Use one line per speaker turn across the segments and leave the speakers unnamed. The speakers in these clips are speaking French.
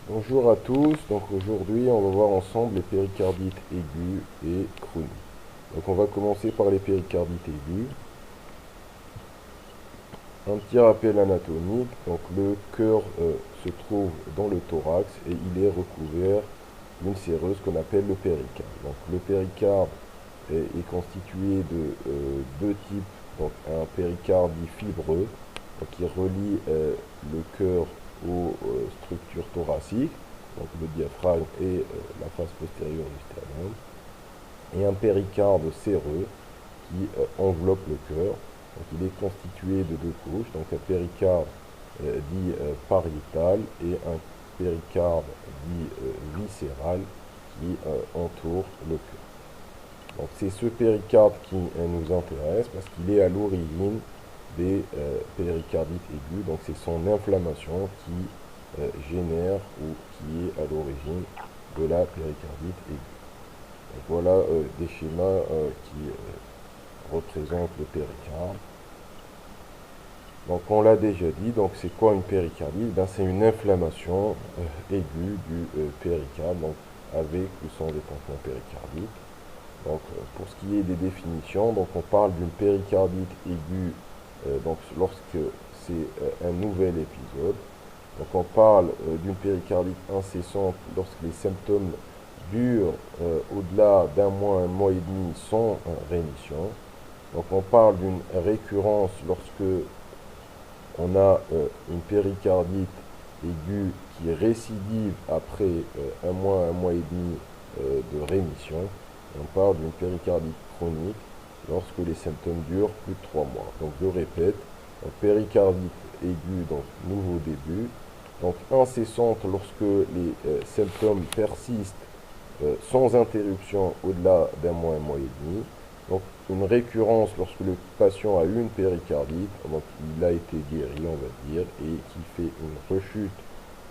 Bonjour à tous, donc aujourd'hui on va voir ensemble les péricardites aigus et chroniques. Donc on va commencer par les péricardites aigus. Un petit rappel anatomique, donc le cœur se trouve dans le thorax et il est recouvert d'une séreuse qu'on appelle le péricarde. Donc le péricarde est constitué de deux types, donc un péricarde dit fibreux, donc qui relie le cœur aux structures thoraciques, donc le diaphragme et la face postérieure du sternum, et un péricarde séreux qui enveloppe le cœur. Donc il est constitué de deux couches, donc un péricarde dit pariétal et un péricarde dit viscéral qui entoure le cœur. Donc c'est ce péricarde qui nous intéresse parce qu'il est à l'origine des péricardites aigus. Donc c'est son inflammation qui génère ou qui est à l'origine de la péricardite aiguë. Donc voilà des schémas qui représentent le péricarde. Donc on l'a déjà dit, donc c'est quoi une péricardite? Ben, c'est une inflammation aiguë du péricarde, donc avec ou sans épanchement péricardique. Donc, pour ce qui est des définitions, donc on parle d'une péricardite aiguë donc lorsque c'est un nouvel épisode. Donc on parle d'une péricardite incessante lorsque les symptômes durent au-delà d'un mois et demi sans rémission. Donc on parle d'une récurrence lorsque on a une péricardite aiguë qui récidive après un mois et demi de rémission. On parle d'une péricardite chronique lorsque les symptômes durent plus de 3 mois. Donc je répète, péricardite aiguë, donc nouveau début, donc incessante lorsque les symptômes persistent sans interruption au-delà d'un mois et demi. Donc une récurrence lorsque le patient a eu une péricardite, donc il a été guéri, on va dire, et qui fait une rechute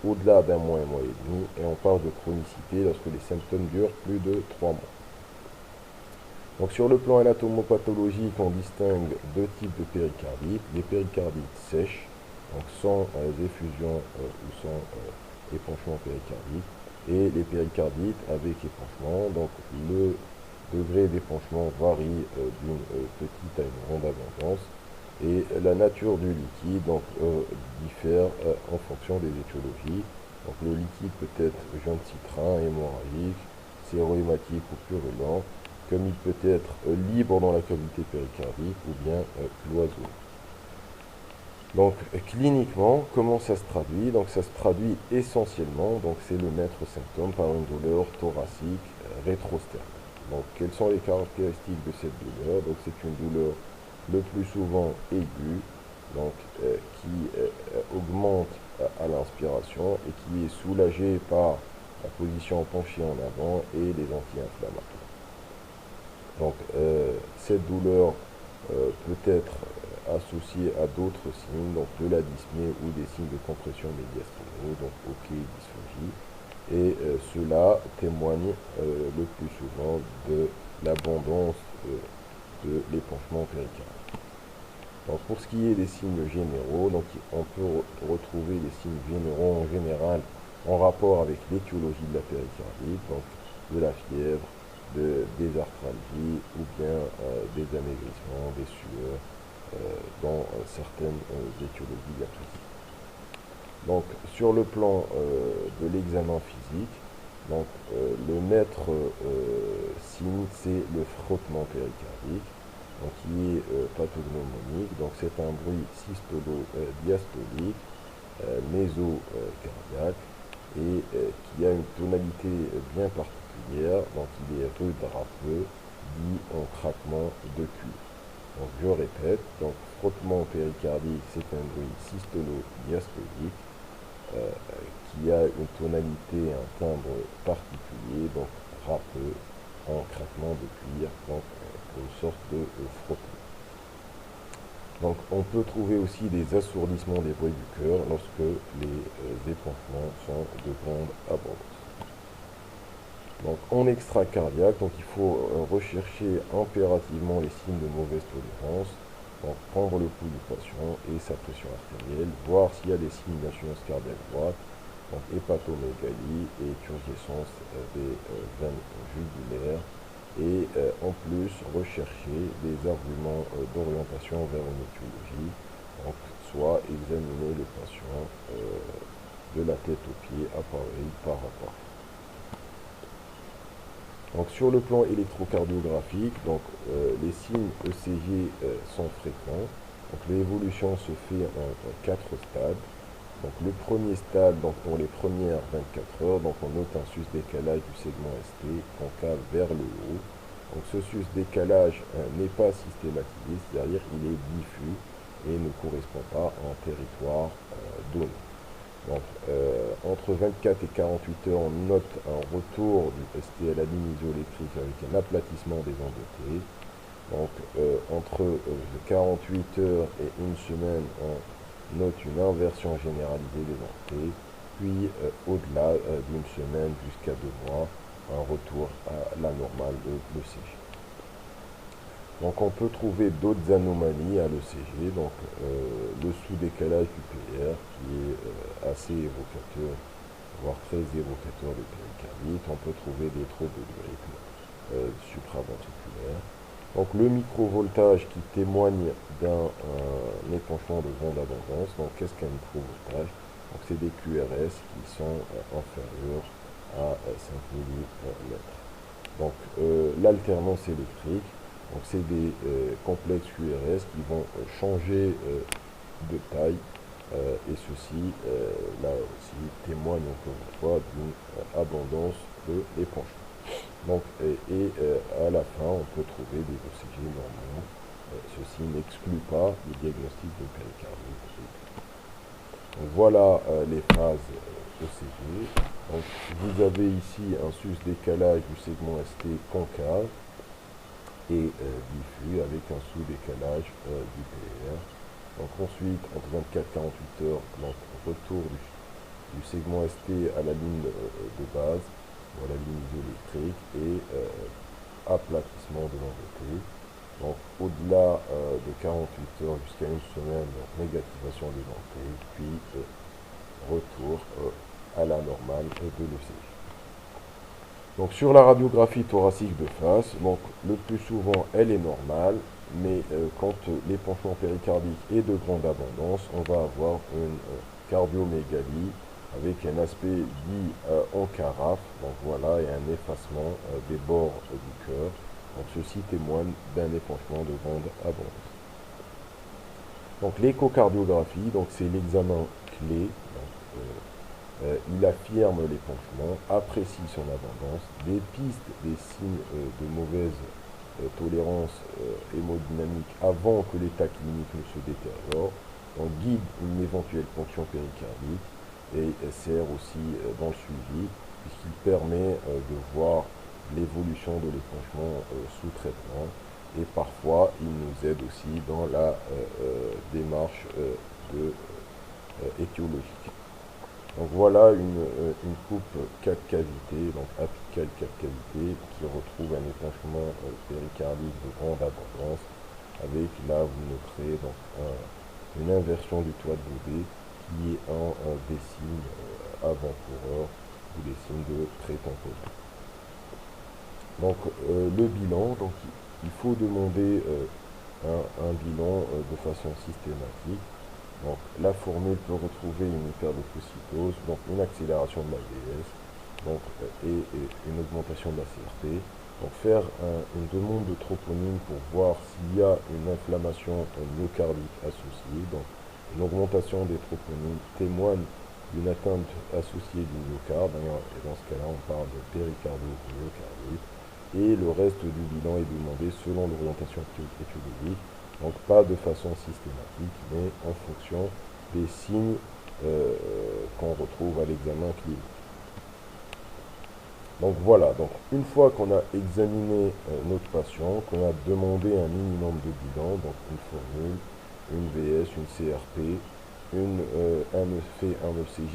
au-delà d'un mois et demi, et on parle de chronicité lorsque les symptômes durent plus de 3 mois. Donc sur le plan anatomopathologique, on distingue deux types de péricardites. Les péricardites sèches, donc sans effusion ou sans épanchement péricardique, et les péricardites avec épanchement. Donc le degré d'épanchement varie d'une petite à une grande abondance. Et la nature du liquide donc, diffère en fonction des étiologies. Donc le liquide peut être jaune citrin, hémorragique, sérohématique ou purulent, comme il peut être libre dans la cavité péricardique ou bien cloisonné. Donc cliniquement, comment ça se traduit? Donc ça se traduit essentiellement, donc c'est le maître symptôme par une douleur thoracique rétrosternale. Donc quelles sont les caractéristiques de cette douleur? Donc c'est une douleur le plus souvent aiguë, donc qui augmente à l'inspiration et qui est soulagée par la position penchée en avant et les anti-inflammatoires. Donc cette douleur peut être associée à d'autres signes, donc de la dyspnée ou des signes de compression médiastinaux, donc OK, dysphagie. Et cela témoigne le plus souvent de l'abondance de l'épanchement péricardique. Donc pour ce qui est des signes généraux, donc on peut retrouver les signes généraux en général en rapport avec l'étiologie de la péricardite, donc de la fièvre, des arthralgies ou bien des amaigrissements, des sueurs dans certaines étiologies gastriques. Donc sur le plan de l'examen physique, donc, le maître signe c'est le frottement péricardique, donc, qui est pathognomonique, donc c'est un bruit systolo-diastolique, mésocardiaque, et qui a une tonalité bien particulière, donc il est rude, râpeux, dit en craquement de cuir. Donc je répète, donc frottement péricardique, c'est un bruit systolo-diastolique qui a une tonalité, un timbre particulier, donc râpeux, en craquement de cuir, donc une sorte de frottement. Donc on peut trouver aussi des assourdissements des bruits du cœur lorsque les épanchements sont de grande abondance. Donc en extracardiaque, donc il faut rechercher impérativement les signes de mauvaise tolérance, donc prendre le pouls du patient et sa pression artérielle, voir s'il y a des signes d'insuffisance cardiaque droite, donc hépatomégalie et turgescence des veines jugulaires, et en plus rechercher des arguments d'orientation vers une étiologie, donc soit examiner le patient de la tête aux pieds, appareil par appareil. Donc sur le plan électrocardiographique, donc, les signes ECG sont fréquents. Donc l'évolution se fait en 4 stades. Donc le premier stade, donc pour les premières 24 heures, donc on note un sus-décalage du segment ST concave vers le haut. Donc ce sus-décalage n'est pas systématisé, c'est-à-dire il est diffus et ne correspond pas à un territoire donné. Donc, entre 24 et 48 heures, on note un retour du ST à la ligne isoélectrique avec un aplatissement des ondes T. Donc, entre 48 heures et une semaine, on note une inversion généralisée des ondes T. Puis, au-delà d'une semaine jusqu'à 2 mois, un retour à la normale de l'ECG. Donc on peut trouver d'autres anomalies à l'ECG, donc le sous-décalage du PR qui est assez évocateur, voire très évocateur de péricardite. On peut trouver des troubles du rythme supraventriculaire. Donc le microvoltage qui témoigne d'un épanchement de grande abondance. Donc qu'est-ce qu'un microvoltage? Donc c'est des QRS qui sont inférieurs à 5 mm. Donc l'alternance électrique. Donc c'est des complexes QRS qui vont changer de taille et ceci, là aussi, témoigne encore une fois d'une abondance de l'épanchement. Donc, à la fin, on peut trouver des ECG normaux. Ceci n'exclut pas le diagnostic de péricardite. Donc voilà les phases ECG. Donc, vous avez ici un sus-décalage du segment ST concave et diffus avec un sous-décalage du PR. Donc ensuite, entre 24 et 48 heures, donc retour du segment ST à la ligne de base, ou à la ligne isoélectrique, et aplatissement de l'onde T. Donc au-delà de 48 heures jusqu'à une semaine, donc, négativation de l'onde T, puis retour à la normale de l'ECG. Donc sur la radiographie thoracique de face, donc le plus souvent elle est normale, mais quand l'épanchement péricardique est de grande abondance, on va avoir une cardiomégalie avec un aspect dit en carafe, donc voilà, et un effacement des bords du cœur. Donc ceci témoigne d'un épanchement de grande abondance. Donc l'échocardiographie, donc c'est l'examen clé. Donc, il affirme l'épanchement, apprécie son abondance, dépiste des signes de mauvaise tolérance hémodynamique avant que l'état clinique ne se détériore, on guide une éventuelle ponction péricardique et sert aussi dans le suivi puisqu'il permet de voir l'évolution de l'épanchement sous traitement et parfois il nous aide aussi dans la démarche étiologique. Donc voilà une coupe 4 cavités, donc apicale 4 cavités, qui retrouve un épanchement péricardique de grande abondance, avec là vous noterez donc une inversion du toit de Baudet qui est un des signes avant-coureurs ou des signes de pré-composant. Donc le bilan, donc il faut demander un bilan de façon systématique. Donc, la formule peut retrouver une hyperleucocytose, donc une accélération de la VS, donc, et une augmentation de la CRP. Donc, faire une demande de troponine pour voir s'il y a une inflammation myocardique associée. Donc, une augmentation des troponines témoigne d'une atteinte associée du myocarde. Et dans ce cas-là, on parle de péricardite. Et le reste du bilan est demandé selon l'orientation étiologique. Donc pas de façon systématique, mais en fonction des signes qu'on retrouve à l'examen clinique. Donc voilà, donc une fois qu'on a examiné notre patient, qu'on a demandé un minimum de bilan, donc une formule, une VS, une CRP, un ECG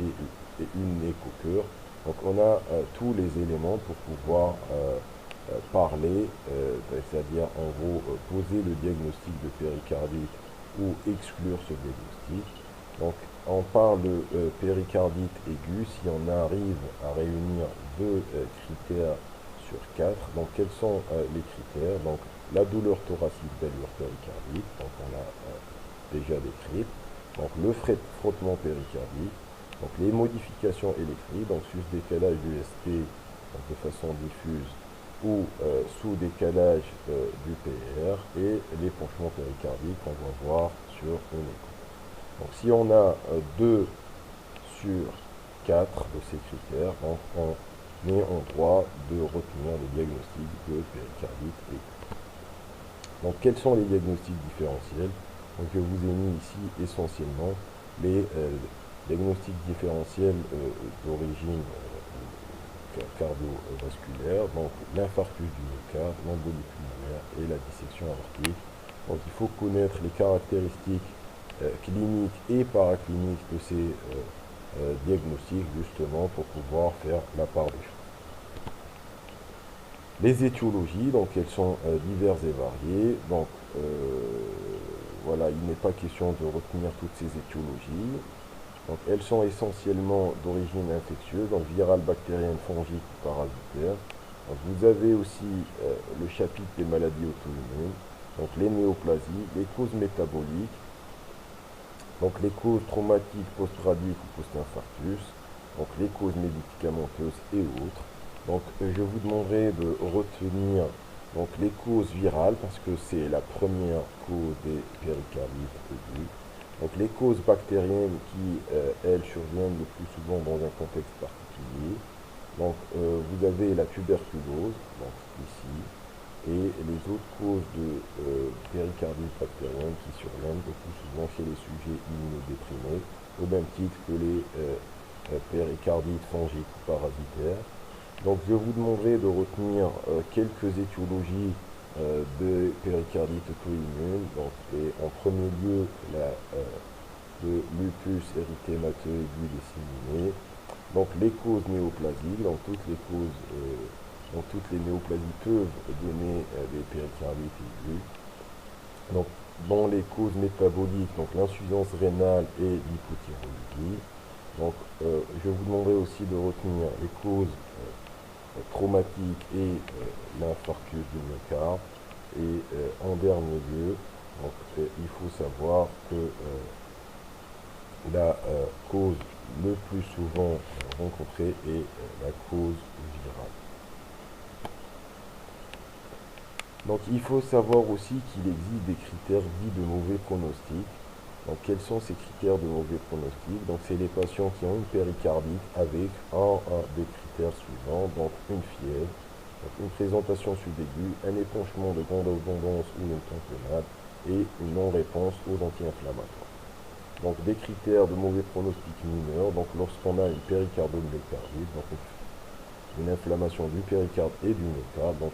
et une écho-cœur, donc on a tous les éléments pour pouvoir parler, c'est-à-dire en gros poser le diagnostic de péricardite ou exclure ce diagnostic. Donc on parle de péricardite aiguë si on arrive à réunir deux critères sur 4. Donc quels sont les critères? Donc la douleur thoracique d'allure péricardique, donc on l'a déjà décrit. Donc le frottement péricardique, donc les modifications électriques, donc sus-décalage du ST donc de façon diffuse ou sous-décalage du PR et l'épanchement péricardique qu'on va voir sur une écho. Donc si on a 2 sur 4 de ces critères, donc on est en droit de retenir le diagnostic de péricardite aiguë. Donc quels sont les diagnostics différentiels? Donc je vous ai mis ici essentiellement les diagnostics différentiels d'origine cardiovasculaire, donc l'infarctus du myocarde, l'embolie pulmonaire et la dissection aortique. Donc il faut connaître les caractéristiques cliniques et paracliniques de ces diagnostics justement pour pouvoir faire la part des choses. Les étiologies, donc elles sont diverses et variées. Donc voilà, il n'est pas question de retenir toutes ces étiologies. Donc elles sont essentiellement d'origine infectieuse, donc virale, bactérienne, fongique ou parasitaire. Donc, vous avez aussi le chapitre des maladies auto-immunes, donc les néoplasies, les causes métaboliques, donc les causes traumatiques post-radiques ou post-infarctus, donc les causes médicamenteuses et autres. Donc je vous demanderai de retenir donc, les causes virales parce que c'est la première cause des péricardites aiguës. Donc les causes bactériennes qui, elles, surviennent le plus souvent dans un contexte particulier. Donc vous avez la tuberculose, donc ici, et les autres causes de péricardite bactérienne qui surviennent le plus souvent chez les sujets immunodéprimés, au même titre que les péricardites fongiques ou parasitaires. Donc je vous demanderai de retenir quelques étiologies de péricardite auto-immune. Donc, et en premier lieu, le lupus érythémateux aigu disséminé. Donc les causes néoplasiques, donc toutes les néoplasies peuvent donner des péricardites aigus. Donc dans les causes métaboliques, donc l'insuffisance rénale et l'hypothyroïdie. Donc je vous demanderai aussi de retenir les causes traumatiques et l'infarctus du myocarde. Et en dernier lieu, donc, il faut savoir que la cause le plus souvent rencontrée est la cause virale. Donc il faut savoir aussi qu'il existe des critères dits de mauvais pronostic. Donc quels sont ces critères de mauvais pronostic? Donc c'est les patients qui ont une péricardite avec un des critères suivants, donc une fièvre, donc une présentation sub-aiguë, un épanchement de grande abondance ou une tamponnade et une non-réponse aux anti-inflammatoires. Donc des critères de mauvais pronostic mineurs, donc lorsqu'on a une péricardomyocardite, donc une inflammation du péricarde et du myocarde, donc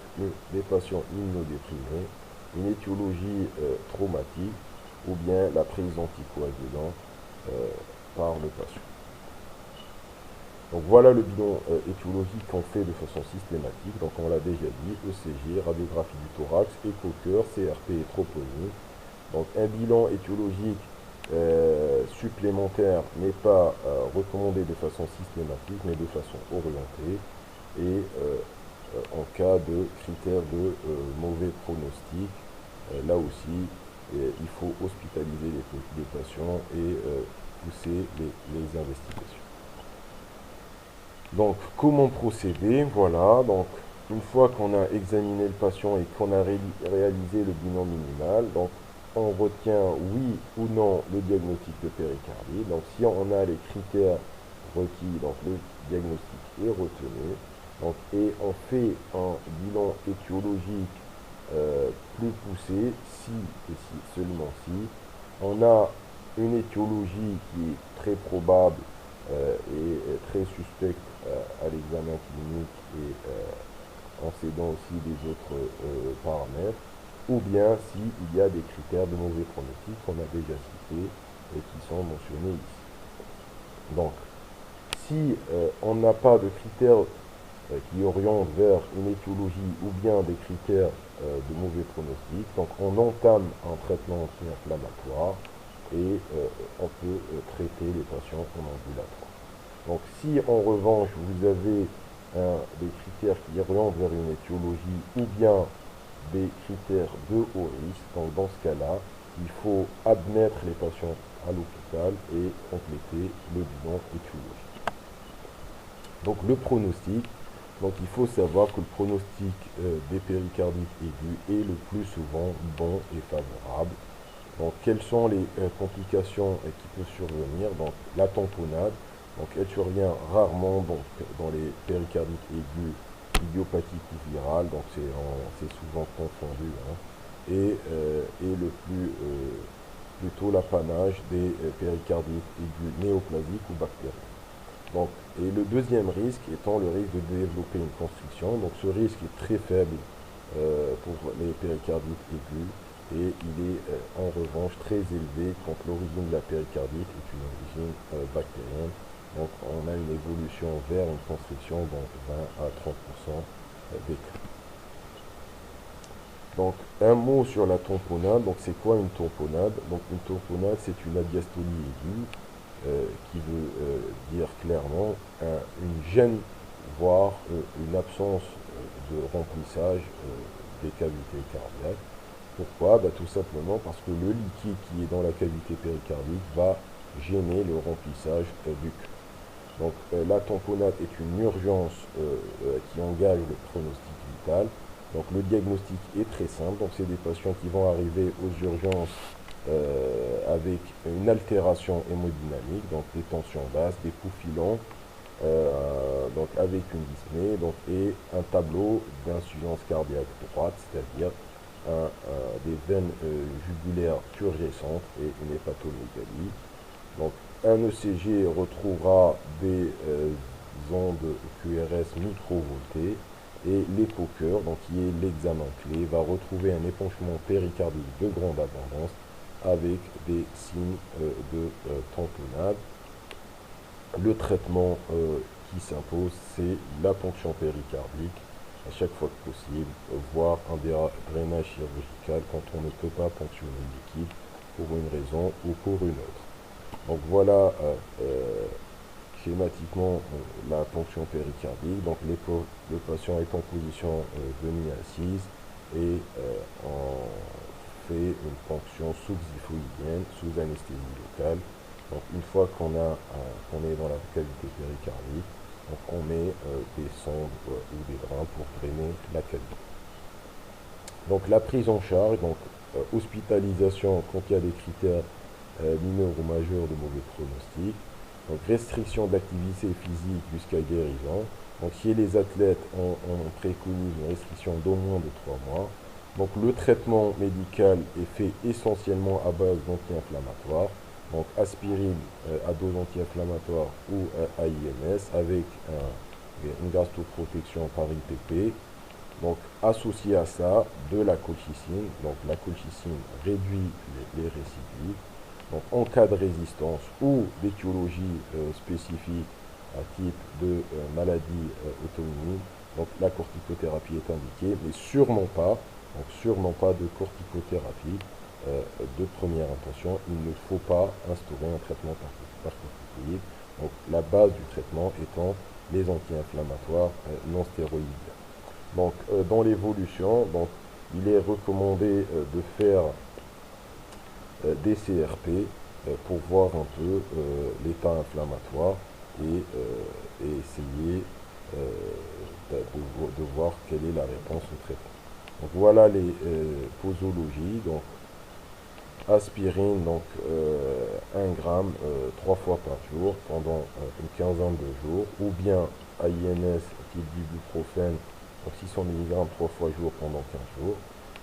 des patients immunodéprimés, une étiologie traumatique ou bien la prise d'anticoagulants par le patient. Donc voilà le bilan étiologique qu'on fait de façon systématique. Donc on l'a déjà dit, ECG, radiographie du thorax, écho-cœur, CRP et troponie. Donc un bilan étiologique supplémentaire n'est pas recommandé de façon systématique, mais de façon orientée. Et en cas de critères de mauvais pronostic, là aussi, il faut hospitaliser les patients et pousser les investigations. Donc, comment procéder? Voilà, donc, une fois qu'on a examiné le patient et qu'on a réalisé le bilan minimal, donc, on retient oui ou non le diagnostic de péricardite. Donc, si on a les critères requis, donc le diagnostic est retenu. Donc, et on fait un bilan étiologique plus poussé si et si, seulement si on a une étiologie qui est très probable et très suspecte à l'examen clinique et en s'aidant aussi des autres paramètres, ou bien s'il y a des critères de mauvais pronostic qu'on a déjà cités et qui sont mentionnés ici. Donc, si on n'a pas de critères qui orientent vers une étiologie ou bien des critères de mauvais pronostic, donc on entame un traitement anti-inflammatoire et on peut traiter les patients en ambulatoire. Donc si en revanche vous avez des critères qui orientent vers une étiologie ou bien des critères de haut risque, donc dans ce cas-là, il faut admettre les patients à l'hôpital et compléter le bilan étiologique. Donc le pronostic, donc il faut savoir que le pronostic des péricardites aigus est le plus souvent bon et favorable. Donc quelles sont les complications qui peuvent survenir? Donc la tamponnade, donc elle survient rarement donc, dans les péricardites aigus, idiopathiques ou virales, donc c'est souvent confondu, hein, et le plus plutôt l'apanage des péricardites aigus néoplasiques ou bactériens. Donc, et le deuxième risque étant le risque de développer une constriction. Donc ce risque est très faible pour les péricardites aigus et il est en revanche très élevé quand l'origine de la péricardite est une origine bactérienne. Donc on a une évolution vers une constriction de 20 à 30% des cas. Donc un mot sur la tamponnade. Donc c'est quoi une tamponnade? Donc une tamponnade c'est une adiastolie aiguë qui veut dire clairement une gêne, voire une absence de remplissage des cavités cardiaques. Pourquoi? Tout simplement parce que le liquide qui est dans la cavité péricardique va gêner le remplissage du cœur. Donc la tamponnade est une urgence qui engage le pronostic vital. Donc le diagnostic est très simple. Donc c'est des patients qui vont arriver aux urgences avec une altération hémodynamique, donc des tensions basses, des pouls filants, donc avec une dyspnée, donc, et un tableau d'insuffisance cardiaque droite, c'est-à-dire des veines jugulaires turgescentes et une hépatomégalie. Donc un ECG retrouvera des ondes QRS microvoltées et l'écho-cœur, donc qui est l'examen clé, va retrouver un épanchement péricardique de grande abondance avec des signes de tamponnade. Le traitement qui s'impose, c'est la ponction péricardique à chaque fois que possible, voire un drainage chirurgical quand on ne peut pas ponctionner le liquide pour une raison ou pour une autre. Donc voilà schématiquement la ponction péricardique. Donc le patient est en position demi-assise et on fait une ponction sous-xiphoïdienne, sous anesthésie locale. Donc une fois qu'on est dans la cavité péricardique, donc on met des sondes ou des drains pour drainer la cavité. Donc la prise en charge, donc hospitalisation quand il y a des critères mineurs ou majeurs de mauvais pronostic. Donc restriction d'activité physique jusqu'à guérison. Donc si les athlètes on préconise une restriction d'au moins de 3 mois. Donc le traitement médical est fait essentiellement à base d'anti-inflammatoires. Donc aspirine à dose anti-inflammatoire ou AINS avec une gastroprotection par IPP. Donc associé à ça de la colchicine. Donc la colchicine réduit les récidives. Donc en cas de résistance ou d'étiologie spécifique à type de maladie auto-immune, donc la corticothérapie est indiquée, mais sûrement pas de corticothérapie de première intention. Il ne faut pas instaurer un traitement par corticoïde. Donc la base du traitement étant les anti-inflammatoires non stéroïdiens. Donc dans l'évolution, donc il est recommandé de faire des CRP pour voir un peu l'état inflammatoire et essayer de voir quelle est la réponse au traitement. Donc voilà les posologies. Donc aspirine, donc 1 gramme 3 fois par jour pendant une quinzaine de jours, ou bien AINS type d'ibuprofène, donc 600 mg 3 fois jour pendant 15 jours,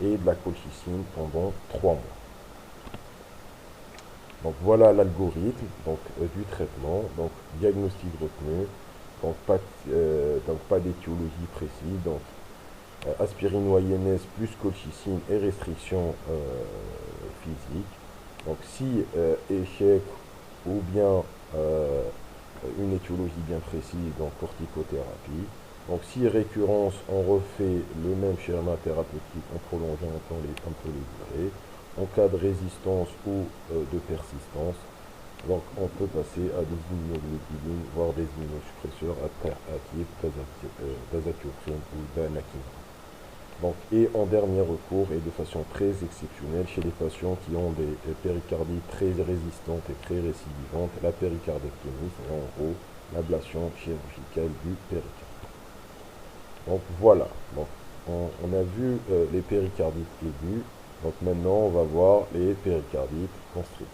et de la colchicine pendant 3 mois. Donc voilà l'algorithme du traitement. Donc diagnostic retenu, donc pas d'étiologie précise. Donc aspirine ou AINS plus colchicine et restriction physique. Donc si échec ou bien une étiologie bien précise, donc corticothérapie. Donc si récurrence, on refait le même schéma thérapeutique en prolongeant un peu les durées. en cas de résistance ou de persistance, donc on peut passer à des immunoglobulines, voire des immunosuppresseurs à type d'azathioprine ou d'anakinra. Donc, et en dernier recours, et de façon très exceptionnelle, chez les patients qui ont des péricardites très résistantes et très récidivantes, la péricardectomie, c'est en gros l'ablation chirurgicale du péricarde. Donc voilà, donc, on a vu les péricardites aigus, donc maintenant on va voir les péricardites constrictifs.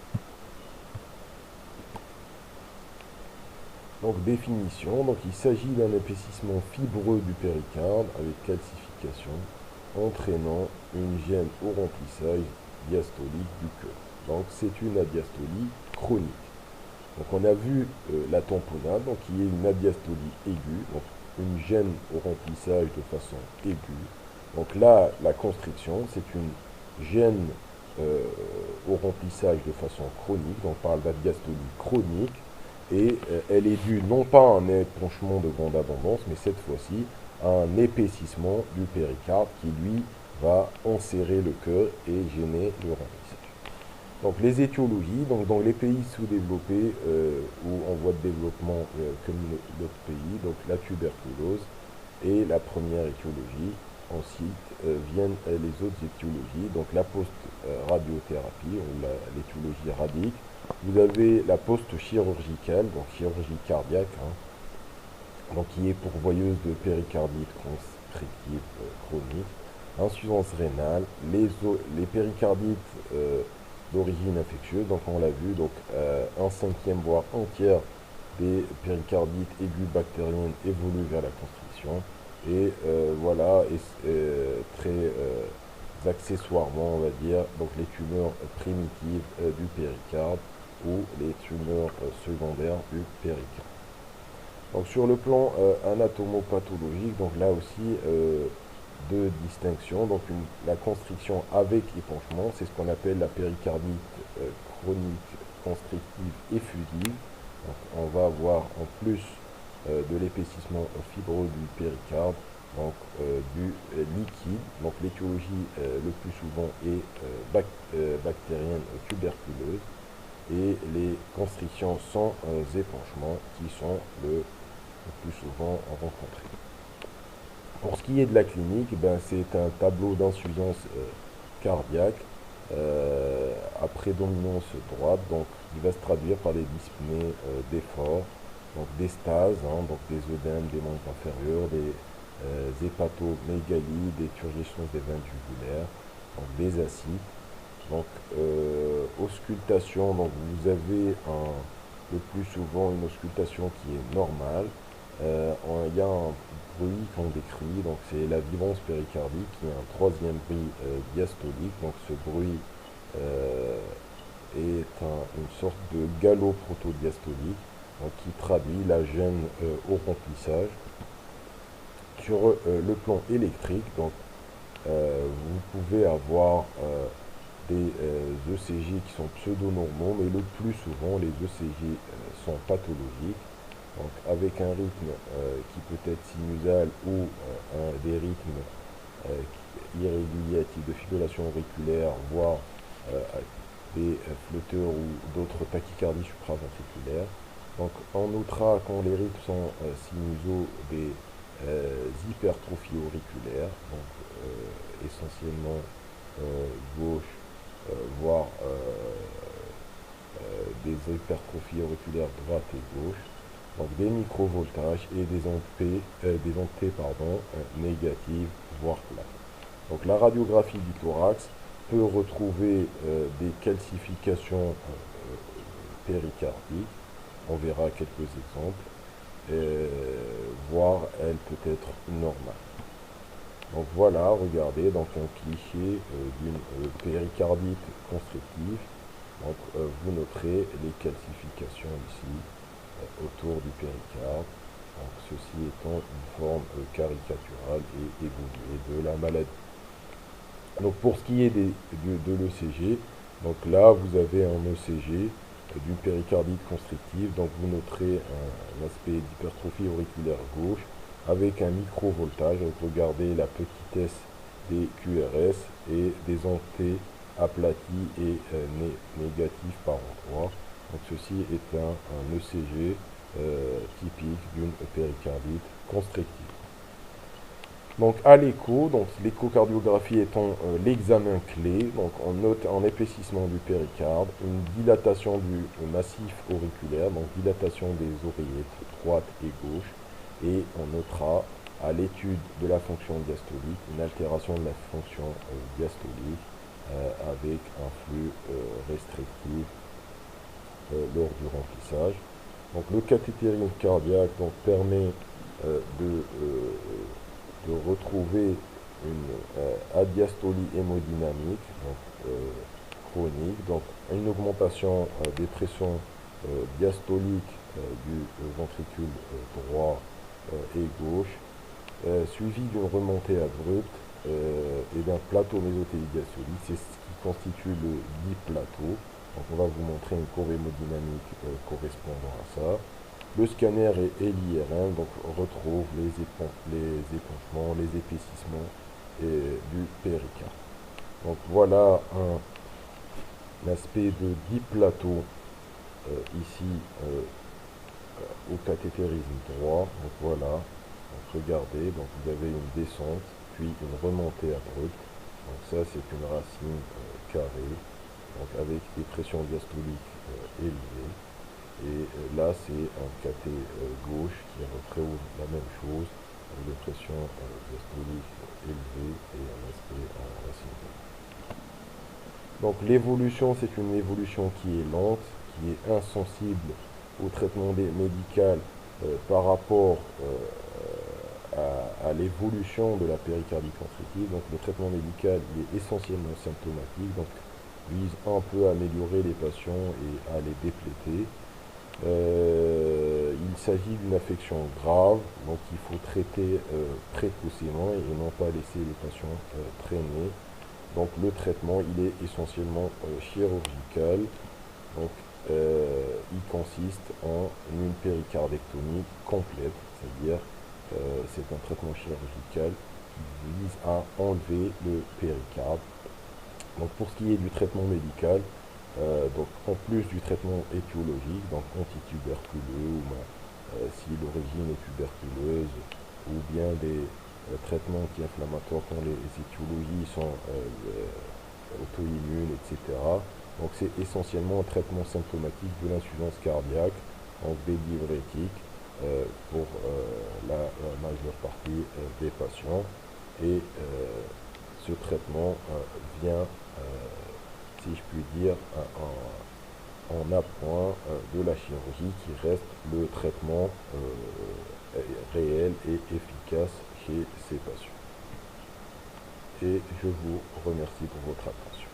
Donc définition, donc il s'agit d'un épaississement fibreux du péricarde avec calcification entraînant une gêne au remplissage diastolique du cœur. Donc c'est une adiastolie chronique. Donc on a vu la tamponade, donc qui est une adiastolie aiguë, donc une gêne au remplissage de façon aiguë. Donc là, la constriction, c'est une gêne au remplissage de façon chronique, donc on parle d'adiastolie chronique, et elle est due non pas à un épanchement de grande abondance, mais cette fois-ci à un épaississement du péricarde qui, lui, va enserrer le cœur et gêner le remplissage. Donc les étiologies, donc dans les pays sous-développés ou en voie de développement comme d'autres pays, donc la tuberculose est la première étiologie. Ensuite viennent les autres étiologies, donc la post-radiothérapie, l'étiologie radique. Vous avez la post-chirurgicale, donc chirurgie cardiaque, donc qui est pourvoyeuse de péricardite constrictive chronique, insuffisance rénale, les péricardites d'origine infectieuse, donc on l'a vu, donc un cinquième voire entière des péricardites aiguës bactériennes évoluent vers la constriction, et voilà, très accessoirement, on va dire, donc les tumeurs primitives du péricarde ou les tumeurs secondaires du péricarde. Donc sur le plan anatomopathologique, donc là aussi deux distinctions. Donc la constriction avec épanchement, c'est ce qu'on appelle la péricardite chronique constrictive effusive. Donc on va avoir en plus de l'épaississement fibreux du péricarde, donc du liquide. Donc l'étiologie le plus souvent est bactérienne tuberculeuse, et les constrictions sans épanchement qui sont le plus souvent rencontrées. Pour ce qui est de la clinique, ben, c'est un tableau d'insuffisance cardiaque à prédominance droite, donc qui va se traduire par des dyspnées d'effort, donc des stases, donc des œdèmes des membres inférieurs, des hépatomégalies, des turgescences des veines jugulaires, donc des acides. Donc auscultation, donc vous avez le plus souvent une auscultation qui est normale. Il y a un bruit qu'on décrit, donc c'est la vibrance péricardique, qui est un troisième bruit diastolique. Donc ce bruit est une sorte de galop protodiastolique, donc qui traduit la gêne au remplissage. Sur le plan électrique, donc vous pouvez avoir des ECG qui sont pseudo-normaux, mais le plus souvent les ECG sont pathologiques, donc avec un rythme qui peut être sinusal ou des rythmes irréguliers à type de fibrillation auriculaire, voire des flotteurs ou d'autres tachycardies supraventriculaires. Donc on notera quand les rythmes sont sinusaux des hypertrophies auriculaires, donc essentiellement gauche, voire des hypertrophies auriculaires droite et gauche, donc des microvoltages et des ontés négatives, voire plates. Donc la radiographie du thorax peut retrouver des calcifications péricardiques, on verra quelques exemples, voire elle peut être normale. Donc voilà, regardez, donc un cliché d'une péricardite constrictive. Donc vous noterez les calcifications ici autour du péricarde. Donc ceci étant une forme caricaturale et évoluée de la maladie. Donc pour ce qui est de l'ECG, donc là vous avez un ECG d'une péricardite constrictive. Donc vous noterez un aspect d'hypertrophie auriculaire gauche avec un microvoltage. Donc regardez la petitesse des QRS et des ontés aplati et négatif par endroit. Donc ceci est un ECG typique d'une péricardite constrictive. Donc à l'écho, donc l'échocardiographie étant l'examen clé, donc on note un épaississement du péricarde, une dilatation du massif auriculaire, donc dilatation des oreillettes droite et gauche, et on notera à l'étude de la fonction diastolique une altération de la fonction diastolique avec un flux restrictif lors du remplissage. Donc le cathétérisme cardiaque donc, permet de retrouver une adiastolie hémodynamique donc, chronique, donc une augmentation des pressions diastoliques du ventricule droit et gauche, suivi d'une remontée abrupte et d'un plateau mésothélique diastolique. C'est ce qui constitue le diplateau. Donc on va vous montrer une courbe hémodynamique correspondant à ça. Le scanner et l'IRM donc, retrouve les épanchements, les épaississements du péricarde. Donc voilà un aspect de diplateau ici au cathétérisme droit. Donc voilà, donc regardez, donc vous avez une descente, puis une remontée abrupte. Donc ça c'est une racine carrée, donc avec des pressions diastoliques élevées. Et là, c'est un cathé gauche qui retrouve la même chose, avec des pressions diastoliques élevées et un aspect en racine. Donc l'évolution, c'est une évolution qui est lente, qui est insensible au traitement médical par rapport à l'évolution de la péricardie constrictive. Donc le traitement médical il est essentiellement symptomatique, donc vise un peu à améliorer les patients et à les dépléter. Il s'agit d'une affection grave, donc il faut traiter précocement et non pas laisser les patients traîner. Donc le traitement, il est essentiellement chirurgical. Donc il consiste en une péricardectomie complète, c'est-à-dire c'est un traitement chirurgical qui vise à enlever le péricarde. Donc pour ce qui est du traitement médical, donc en plus du traitement étiologique, donc antituberculeux, si l'origine est tuberculeuse, ou bien des traitements anti-inflammatoires quand les étiologies sont auto-immunes, etc. Donc c'est essentiellement un traitement symptomatique de l'insuffisance cardiaque, donc des diurétiques pour la majeure partie des patients. Et ce traitement vient si je puis dire, en appoint de la chirurgie qui reste le traitement réel et efficace chez ces patients. Et je vous remercie pour votre attention.